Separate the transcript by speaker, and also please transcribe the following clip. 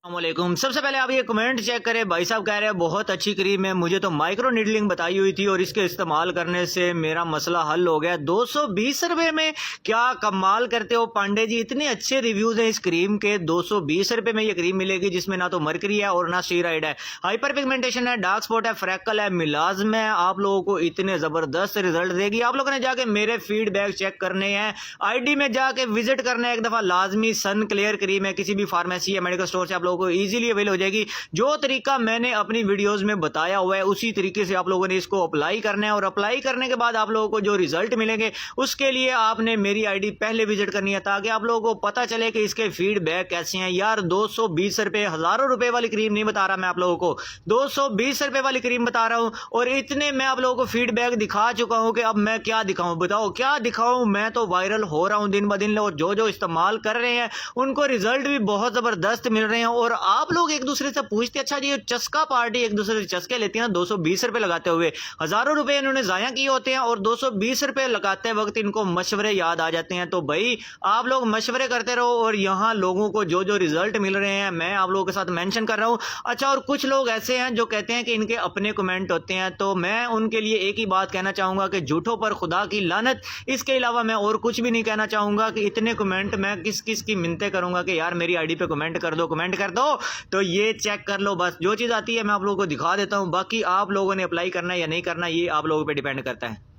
Speaker 1: अस्सलामुअलैकुम। सबसे पहले आप ये कमेंट चेक करें। भाई साहब कह रहे हैं बहुत अच्छी क्रीम है, मुझे तो माइक्रो नीडलिंग बताई हुई थी और इसके इस्तेमाल करने से मेरा मसला हल हो गया। 220 रुपये में क्या कमाल करते हो पांडे जी, इतने अच्छे रिव्यूज हैं इस क्रीम के। 220 रुपये में ये क्रीम मिलेगी जिसमें ना तो मरकरी है और ना स्टीरॉयड है, हाइपर पिगमेंटेशन है, डार्क स्पॉट है, फ्रैकल है, मिलाज्म है। आप लोगों को इतने जबरदस्त रिजल्ट देगी। आप लोगों ने जाके मेरे फीडबैक चेक करने हैं, आईडी में जाके विजिट करना है एक दफा लाजमी। सन क्लियर क्रीम है, किसी भी फार्मेसी या मेडिकल स्टोर से आप लोगों को इजीली अवेल हो जाएगी। जो तरीका मैंने अपनी वीडियोस में बताया हुआ है उसी तरीके से आप लोगों ने इसको अप्लाई करना है और अप्लाई करने के बाद आप लोगों को जो रिजल्ट मिलेंगे उसके लिए आपने मेरी आईडी पहले विजिट करनी है ताकि आप लोगों को पता चले कि इसके फीडबैक कैसे हैं। यार 220 रुपए, हजारों रुपए वाली क्रीम नहीं बता रहा मैं आप लोगों को, 220 रुपए वाली क्रीम बता रहा हूं और इतने मैं आप लोगों को फीडबैक दिखा चुका हूं कि अब मैं क्या दिखाऊं, बताओ क्या दिखाऊं। मैं तो वायरल हो रहा हूं दिन ब दिन और जो जो इस्तेमाल कर रहे हैं उनको रिजल्ट भी बहुत जबरदस्त मिल रहे हैं। और आप लोग एक दूसरे से पूछते अच्छा जी चस्का पार्टी एक दूसरे से चस्के लेती है ना, 220 रुपए लगाते हुए हजारों रुपए इन्होंने जाया किए होते हैं और 220 रुपए लगाते वक्त इनको मशवरे याद आ जाते हैं। तो भाई आप लोग मशवरे करते रहो और यहाँ लोगों को जो जो रिजल्ट मिल रहे हैं मैं आप लोगों के साथ मेंशन कर रहा हूँ। अच्छा, और कुछ लोग ऐसे हैं जो कहते हैं कि इनके अपने कमेंट होते हैं, तो मैं उनके लिए एक ही बात कहना चाहूंगा कि झूठों पर खुदा की लानत। इसके अलावा मैं और कुछ भी नहीं कहना चाहूंगा कि इतने कमेंट मैं किस किस की मिन्नतें करूंगा कि यार मेरी आईडी पे कमेंट कर दो, कमेंट कर दो। तो ये चेक कर लो, बस जो चीज़ आती है मैं आप लोगों को दिखा देता हूँ। बाकी आप लोगों ने अप्लाई करना है या नहीं करना ये आप लोगों पे डिपेंड करता है।